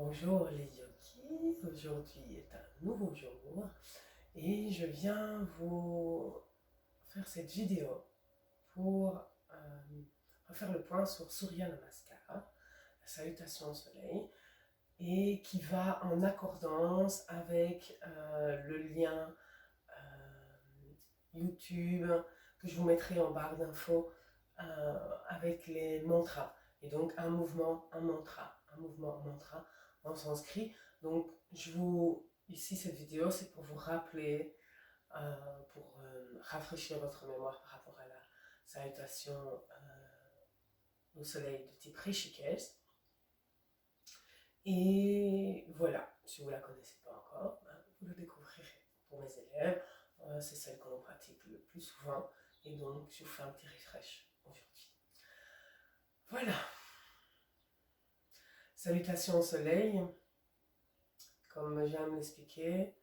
Bonjour les yogis, aujourd'hui est un nouveau jour et je viens vous faire cette vidéo pour refaire le point sur Surya Namaskar, la salutation au soleil, et qui va en accordance avec le lien YouTube que je vous mettrai en barre d'infos avec les mantras. Et donc un mouvement, un mantra, un mouvement, un mantra en sanskrit. Donc ici cette vidéo c'est pour vous rappeler, pour rafraîchir votre mémoire par rapport à la salutation au soleil de type Rishikesh. Et voilà, si vous ne la connaissez pas encore, vous le découvrirez. Pour mes élèves, c'est celle que l'on pratique le plus souvent. Et donc, je vous fais un petit refresh aujourd'hui. Voilà. Salutations au soleil. Comme j'aime l'expliquer,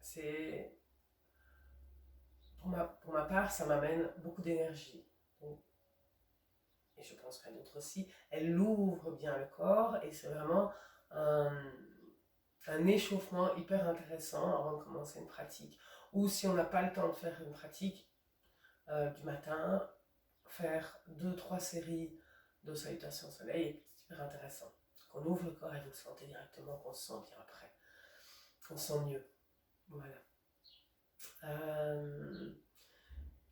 c'est pour ma part, ça m'amène beaucoup d'énergie. Et je pense qu'à d'autres aussi, elle ouvre bien le corps et c'est vraiment un échauffement hyper intéressant avant de commencer une pratique. Ou si on n'a pas le temps de faire une pratique du matin, faire 2-3 séries de salutations au soleil est hyper intéressant. On ouvre le corps et vous le sentez directement, qu'on se sent bien après, qu'on se sent mieux. Voilà.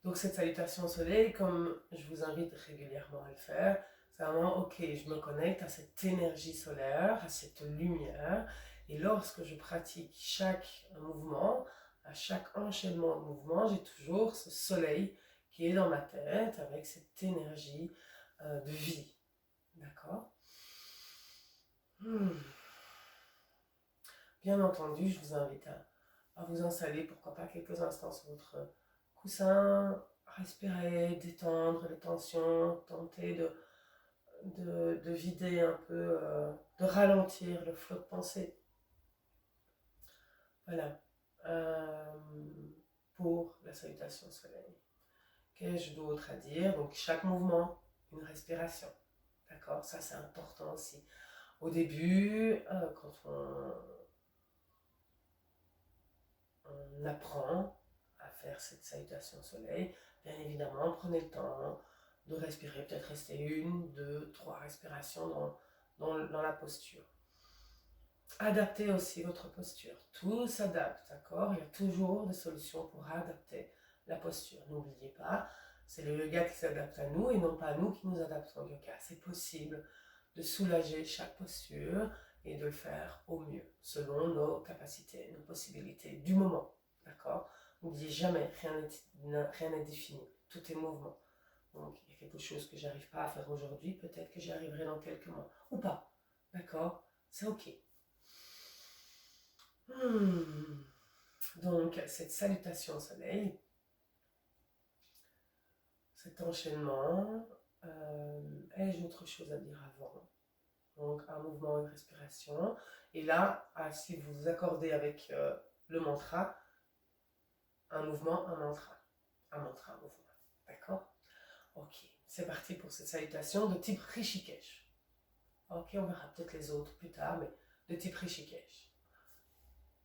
Donc cette salutation au soleil, comme je vous invite régulièrement à le faire, c'est vraiment ok, je me connecte à cette énergie solaire, à cette lumière, et lorsque je pratique chaque mouvement, à chaque enchaînement de mouvements, j'ai toujours ce soleil qui est dans ma tête avec cette énergie de vie. D'accord? Bien entendu, je vous invite à vous installer, pourquoi pas quelques instants sur votre coussin, respirer, détendre les tensions, tenter de vider un peu, de ralentir le flot de pensée. Voilà. Pour la salutation au soleil. Qu'ai-je d'autre à dire? Donc chaque mouvement, une respiration. D'accord? Ça c'est important aussi. Au début, quand on apprend à faire cette salutation au soleil, bien évidemment, prenez le temps de respirer, peut-être rester 1, 2, 3 respirations dans la posture. Adaptez aussi votre posture. Tout s'adapte, d'accord? Il y a toujours des solutions pour adapter la posture. N'oubliez pas, c'est le yoga qui s'adapte à nous et non pas nous qui nous adaptons au yoga. C'est possible de soulager chaque posture et de le faire au mieux, selon nos capacités, nos possibilités du moment, d'accord? N'oubliez jamais, rien n'est défini, tout est mouvement. Donc, il y a quelque chose que j'arrive pas à faire aujourd'hui, peut-être que j'y arriverai dans quelques mois, ou pas, d'accord? C'est ok. Donc, cette salutation au soleil, cet enchaînement, ai-je autre chose à dire avant? Donc, un mouvement, une respiration. Et là, si vous vous accordez avec le mantra, un mouvement, un mantra. Un mantra, un mouvement. D'accord? Ok, c'est parti pour cette salutation de type Rishikesh. Ok, on verra peut-être les autres plus tard, mais de type Rishikesh.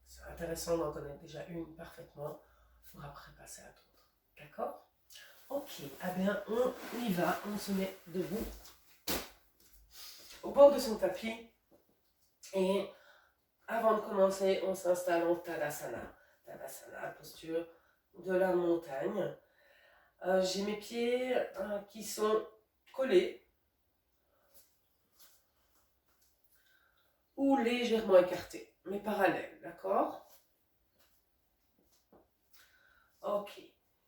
C'est intéressant d'en connaître déjà une parfaitement pour après passer à d'autres. D'accord? Ok, eh bien on y va, on se met debout au bord de son tapis et avant de commencer, on s'installe en Tadasana. Tadasana, posture de la montagne. J'ai mes pieds qui sont collés ou légèrement écartés, mais parallèles, d'accord? Ok,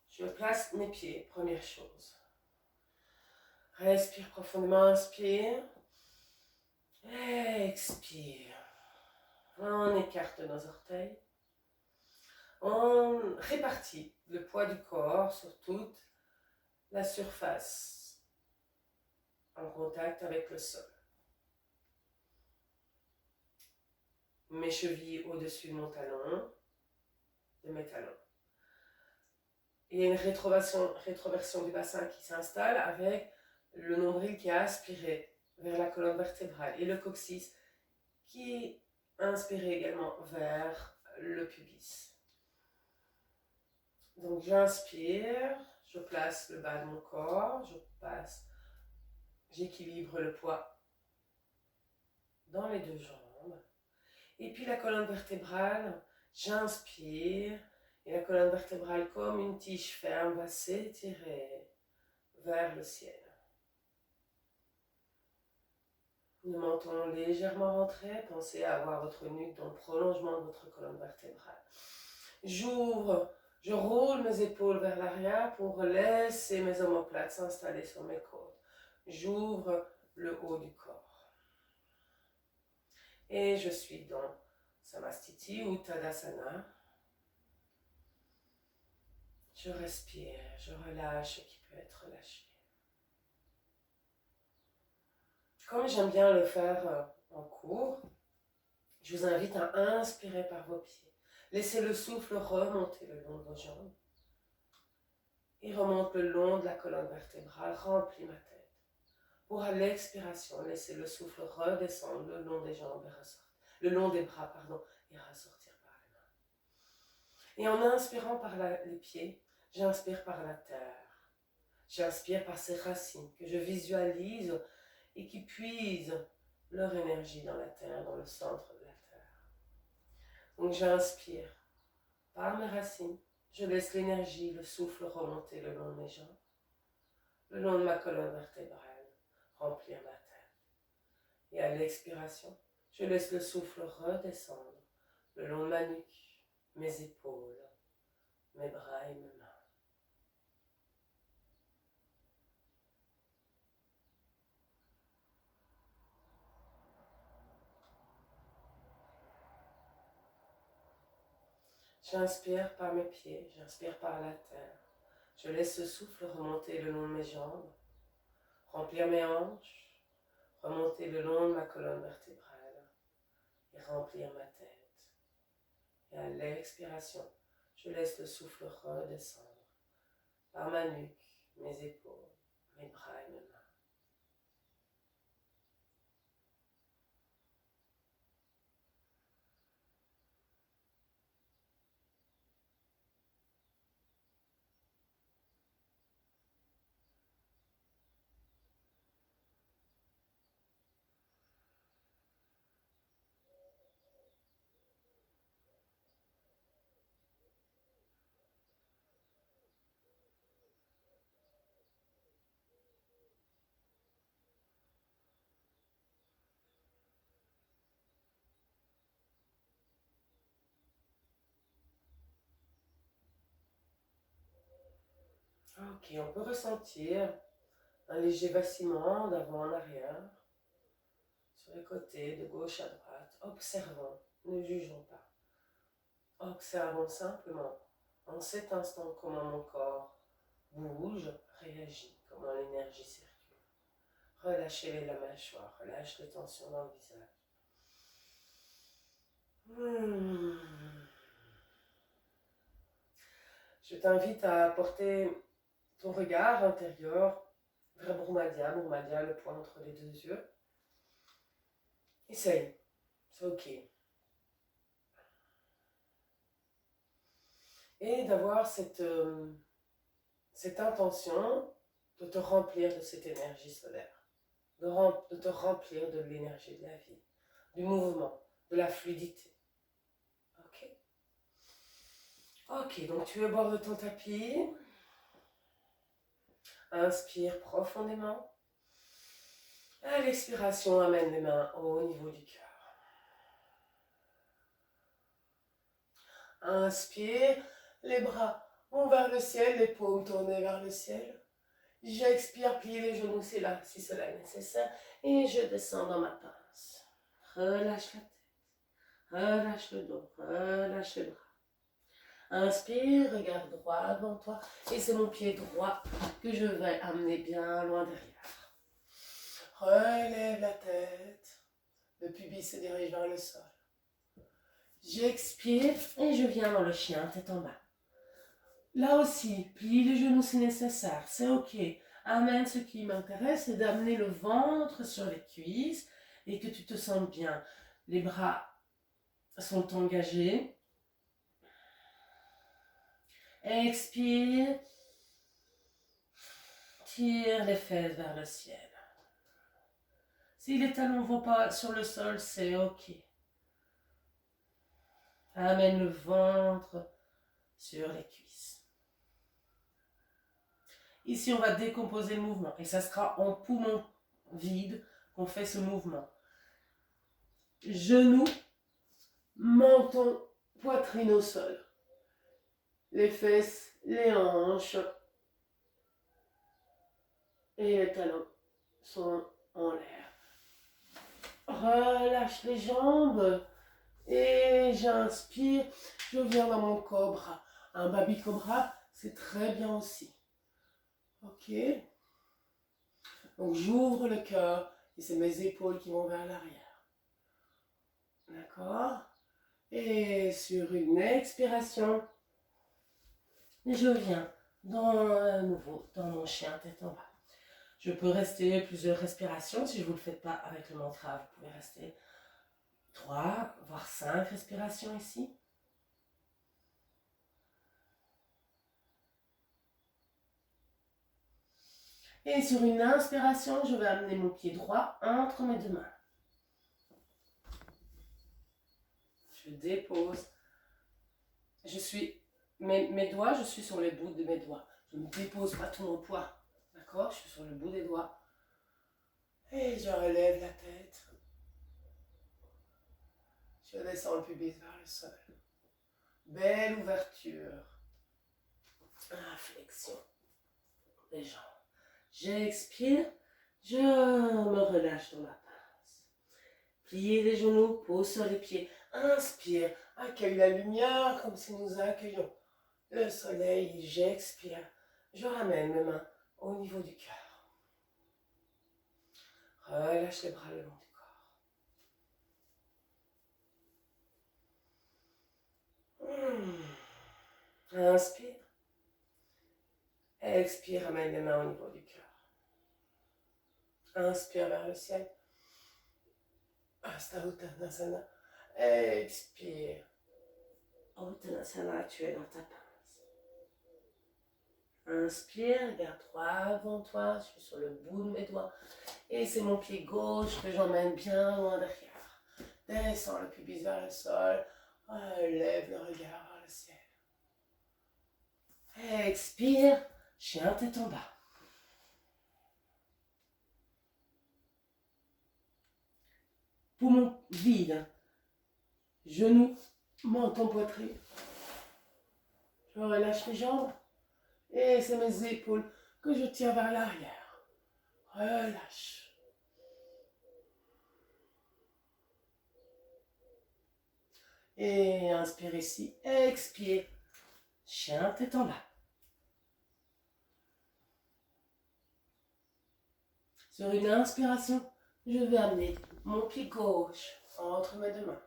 je place mes pieds, première chose. Respire profondément, inspire. Expire. On écarte nos orteils. On répartit le poids du corps sur toute la surface en contact avec le sol. Mes chevilles au-dessus de mon talon, de mes talons. Il y a une rétroversion du bassin qui s'installe avec le nombril qui a aspiré vers la colonne vertébrale et le coccyx qui est inspiré également vers le pubis. Donc j'inspire, je place le bas de mon corps, j'équilibre le poids dans les deux jambes. Et puis la colonne vertébrale, j'inspire et la colonne vertébrale comme une tige ferme va s'étirer vers le ciel. Le menton légèrement rentré, pensez à avoir votre nuque dans le prolongement de votre colonne vertébrale. J'ouvre, je roule mes épaules vers l'arrière pour laisser mes omoplates s'installer sur mes côtes. J'ouvre le haut du corps. Et je suis dans Samastiti ou Tadasana. Je respire, je relâche ce qui peut être relâché. Comme j'aime bien le faire en cours, je vous invite à inspirer par vos pieds. Laissez le souffle remonter le long de vos jambes. Il remonte le long de la colonne vertébrale, remplit ma tête. Pour à l'expiration, laissez le souffle redescendre le long des jambes et ressortir. Le long des bras, et ressortir par les mains. Et en inspirant par les pieds, j'inspire par la terre. J'inspire par ces racines que je visualise et qui puisent leur énergie dans la terre, dans le centre de la terre. Donc j'inspire par mes racines, je laisse l'énergie, le souffle remonter le long de mes jambes, le long de ma colonne vertébrale, remplir ma tête. Et à l'expiration, je laisse le souffle redescendre le long de ma nuque, mes épaules, mes bras et mes mains. J'inspire par mes pieds, j'inspire par la terre. Je laisse le souffle remonter le long de mes jambes, remplir mes hanches, remonter le long de ma colonne vertébrale et remplir ma tête. Et à l'expiration, je laisse le souffle redescendre par ma nuque, mes épaules, mes bras et mes mains. Ok, on peut ressentir un léger vacillement d'avant en arrière, sur les côtés, de gauche à droite. Observons, ne jugeons pas. Observons simplement, en cet instant, comment mon corps bouge, réagit, comment l'énergie circule. Relâchez la mâchoire, relâche les tensions dans le visage. Je t'invite à porter ton regard intérieur vers Brahmadya, le point entre les deux yeux. Essaye, c'est ok. Et d'avoir cette intention de te remplir de cette énergie solaire, de te remplir de l'énergie de la vie, du mouvement, de la fluidité. Ok. Ok, donc tu es au bord de ton tapis. Inspire profondément. À l'expiration, amène les mains au niveau du cœur. Inspire, les bras vont vers le ciel, les paumes tournées vers le ciel. J'expire, plie les genoux si cela est nécessaire. Et je descends dans ma pince. Relâche la tête, relâche le dos, relâche les bras. Inspire, regarde droit devant toi. Et c'est mon pied droit que je vais amener bien loin derrière. Relève la tête. Le pubis se dirige vers le sol. J'expire et je viens dans le chien, tête en bas. Là aussi, plie les genoux si nécessaire, c'est ok. Amen, ce qui m'intéresse, c'est d'amener le ventre sur les cuisses et que tu te sentes bien. Les bras sont engagés. Expire. Tire les fesses vers le ciel. Si les talons ne vont pas sur le sol, c'est ok. Amène le ventre sur les cuisses. Ici, on va décomposer le mouvement et ça sera en poumon vide qu'on fait ce mouvement. Genoux, menton, poitrine au sol. Les fesses, les hanches et les talons sont en l'air. Relâche les jambes et j'inspire. Je viens dans mon cobra. Un baby cobra, c'est très bien aussi. Ok. Donc j'ouvre le cœur et c'est mes épaules qui vont vers l'arrière. D'accord. Et sur une expiration, je viens à nouveau dans mon chien tête en bas. Je peux rester plusieurs respirations. Si vous ne le faites pas avec le mantra, vous pouvez rester 3, voire 5 respirations ici. Et sur une inspiration, je vais amener mon pied droit entre mes deux mains. Je dépose. Mes doigts, je suis sur les bouts de mes doigts. Je ne dépose pas tout mon poids. D'accord? Je suis sur le bout des doigts. Et je relève la tête. Je descends le pubis vers le sol. Belle ouverture. Flexion des jambes. J'expire. Je me relâche dans la pince. Pliez les genoux, pose sur les pieds. Inspire. Accueille la lumière comme si nous accueillions le soleil. J'expire. Je ramène mes mains au niveau du cœur. Relâche les bras le long du corps. Inspire. Expire, ramène les mains au niveau du cœur. Inspire vers le ciel. Hasta Uttanasana. Expire. Uttanasana, tu es dans ta pince. Inspire, garde droit devant toi. Je suis sur le bout de mes doigts. Et c'est mon pied gauche que j'emmène bien loin derrière. Descends le pubis vers le sol. Lève le regard vers le ciel. Expire. Chien tête en bas. Poumon vide. Genoux, menton, poitrine. Je relâche les jambes. Et c'est mes épaules que je tire vers l'arrière. Relâche. Et inspire ici. Expire. Chien tête en bas. Sur une inspiration, je vais amener mon pied gauche entre mes deux mains.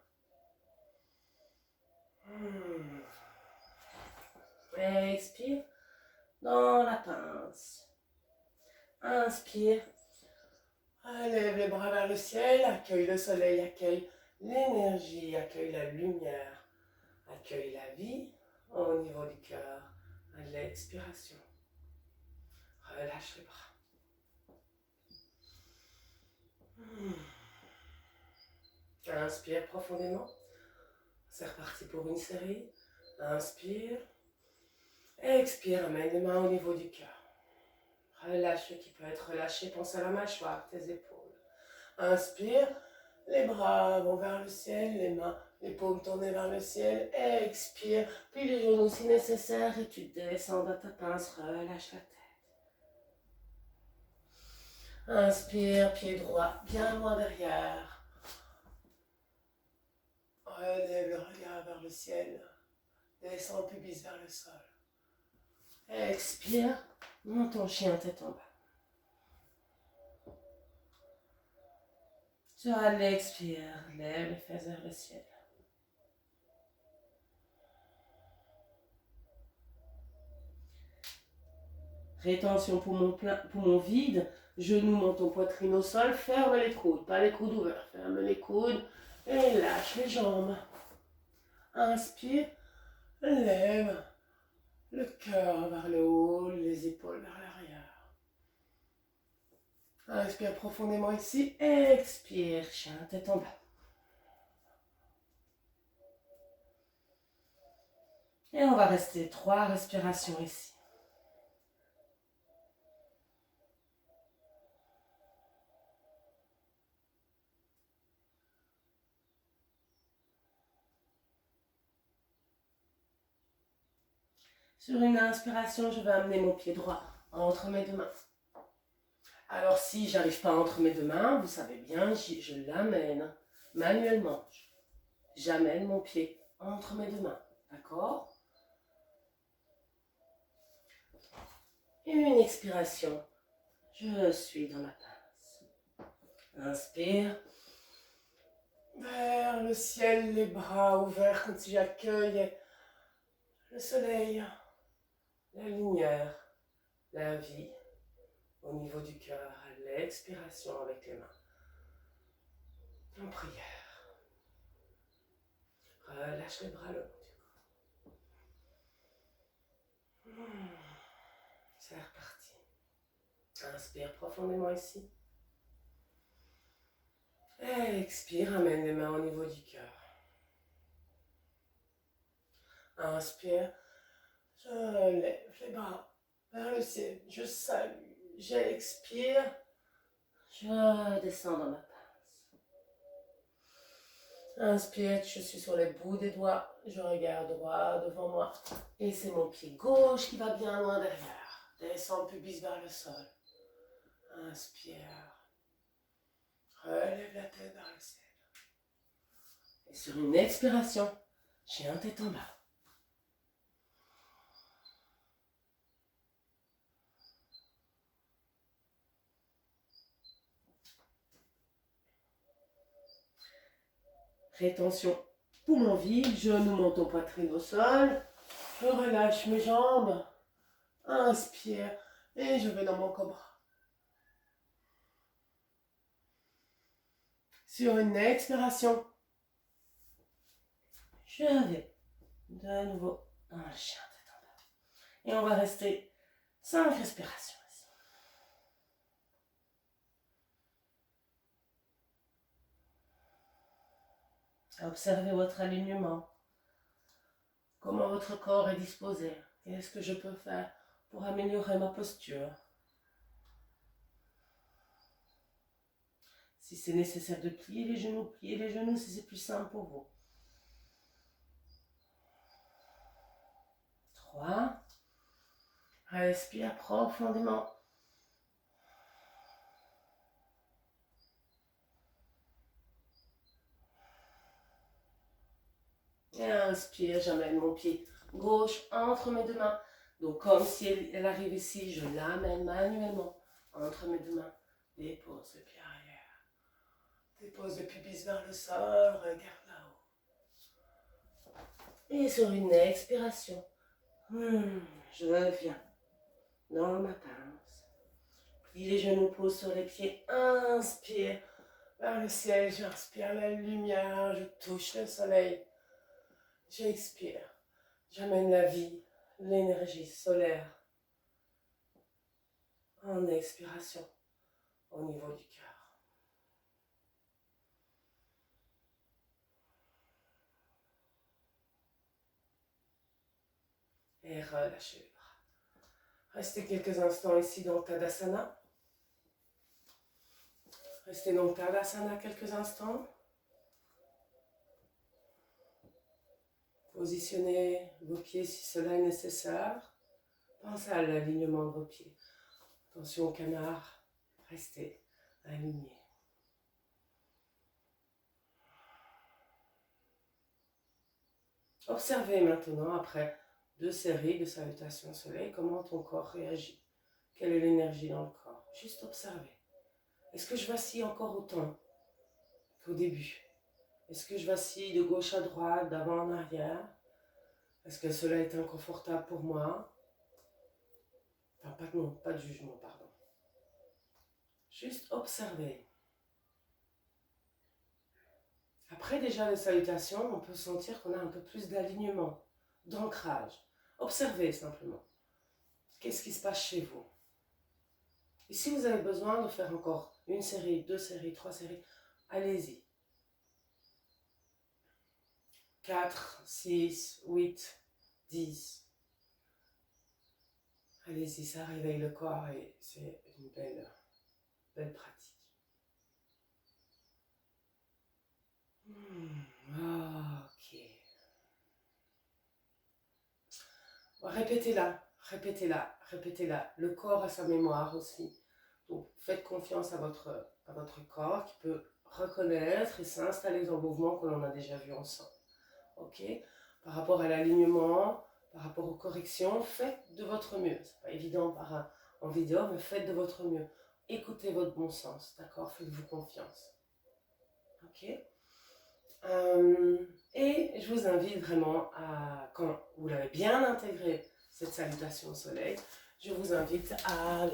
Expire dans la pince. Inspire. Lève les bras vers le ciel. Accueille le soleil. Accueille l'énergie. Accueille la lumière. Accueille la vie au niveau du cœur. À l'expiration. Relâche les bras. Inspire profondément. C'est reparti pour une série. Inspire. Expire. Amène les mains au niveau du cœur. Relâche ce qui peut être relâché. Pense à la mâchoire, tes épaules. Inspire. Les bras vont vers le ciel. Les mains, les paumes tournées vers le ciel. Expire. Puis les genoux si nécessaire. Et tu descends dans ta pince. Relâche la tête. Inspire. Pied droit bien loin derrière. Relève le regard vers le ciel. Descends le pubis vers le sol. Expire. Monte ton chien tête en bas. Sur l'expire, lève les fesses vers le ciel. Rétention poumon vide. Genou, menton, poitrine au sol. Ferme les coudes, pas les coudes ouverts. Ferme les coudes et lâche les jambes. Inspire, lève le cœur vers le haut, les épaules vers l'arrière. Inspire profondément ici. Expire, chien, tête en bas. Et on va rester 3 respirations ici. Sur une inspiration, je vais amener mon pied droit entre mes deux mains. Alors si j'arrive pas entre mes deux mains, vous savez bien, je l'amène manuellement. J'amène mon pied entre mes deux mains. D'accord? Une expiration. Je suis dans la pince. Inspire. Vers le ciel, les bras ouverts comme si j'accueille le soleil, la lumière, la vie au niveau du cœur, à l'expiration avec les mains. En prière. Relâche les bras le long du corps. C'est reparti. Inspire profondément ici. Expire, amène les mains au niveau du cœur. Inspire, je lève les bras vers le ciel, je salue, j'expire, je descends dans ma pince. Inspire, je suis sur les bouts des doigts, je regarde droit devant moi et c'est mon pied gauche qui va bien loin derrière. Descends le pubis vers le sol. Inspire, relève la tête vers le ciel. Et sur une expiration, j'ai un tête en bas. Rétention, poumon vide, genou, menton, poitrine au sol. Je relâche mes jambes. Inspire et je vais dans mon cobra. Sur une expiration, je vais de nouveau dans le chien tête en bas. Et on va rester 5 respirations ici. Observez votre alignement. Comment votre corps est disposé. Qu'est-ce que je peux faire pour améliorer ma posture? Si c'est nécessaire de plier les genoux si c'est plus simple pour vous. 3. Respire profondément. Et inspire, j'amène mon pied gauche entre mes deux mains. Donc comme si elle arrive ici, je l'amène manuellement entre mes deux mains. Dépose le pied arrière. Dépose le pubis vers le sol, regarde là-haut. Et sur une expiration, je viens dans ma pince. Plie les genoux, pose sur les pieds, inspire vers le ciel, j'inspire la lumière, je touche le soleil. J'expire, j'amène la vie, l'énergie solaire en expiration au niveau du cœur. Et relâchez les bras. Restez quelques instants ici dans Tadasana. Restez dans Tadasana quelques instants. Positionnez vos pieds si cela est nécessaire. Pensez à l'alignement de vos pieds. Attention au canard. Restez alignés. Observez maintenant, après 2 séries de salutations soleil, comment ton corps réagit. Quelle est l'énergie dans le corps? Juste observez. Est-ce que je vacille encore autant qu'au début? Est-ce que je vacille de gauche à droite, d'avant en arrière? Est-ce que cela est inconfortable pour moi? Enfin, pas de jugement, pardon. Juste observer. Après déjà les salutations, on peut sentir qu'on a un peu plus d'alignement, d'ancrage. Observez simplement. Qu'est-ce qui se passe chez vous? Et si vous avez besoin de faire encore une série, 2 séries, 3 séries, allez-y. 4, 6, 8, 10. Allez-y, ça réveille le corps et c'est une belle pratique. Ok. Répétez-la, répétez-la, répétez-la. Le corps a sa mémoire aussi. Donc faites confiance à votre corps qui peut reconnaître et s'installer dans le mouvement que l'on a déjà vu ensemble. Ok? Par rapport à l'alignement, par rapport aux corrections, faites de votre mieux. C'est pas évident en vidéo, mais faites de votre mieux. Écoutez votre bon sens, d'accord? Faites-vous confiance. Ok? Et je vous invite vraiment à, quand vous l'avez bien intégré, cette salutation au soleil, je vous invite à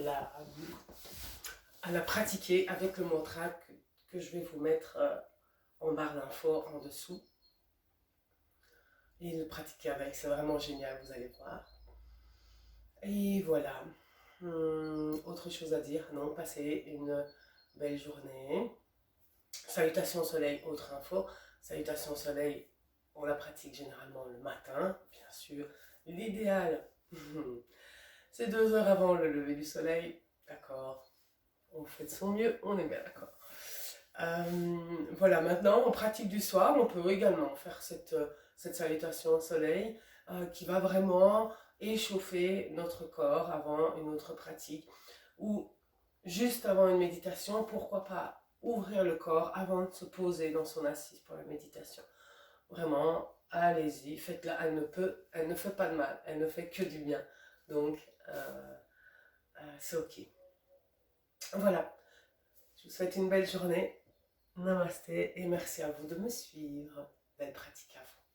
la pratiquer avec le mantra que je vais vous mettre en barre d'infos en dessous. Et le pratiquer avec, c'est vraiment génial, vous allez voir. Et voilà. Autre chose à dire? Non, passez une belle journée. Salutations au soleil, autre info. Salutations au soleil, on la pratique généralement le matin, bien sûr. L'idéal, c'est 2 heures avant le lever du soleil. D'accord? On fait de son mieux, on est bien d'accord. Voilà, maintenant, en pratique du soir, on peut également faire cette salutation au soleil qui va vraiment échauffer notre corps avant une autre pratique ou juste avant une méditation, pourquoi pas ouvrir le corps avant de se poser dans son assise pour la méditation. Vraiment, allez-y, faites-la, elle ne fait pas de mal, elle ne fait que du bien. Donc, c'est ok. Voilà, je vous souhaite une belle journée. Namasté et merci à vous de me suivre. Belle pratique à vous.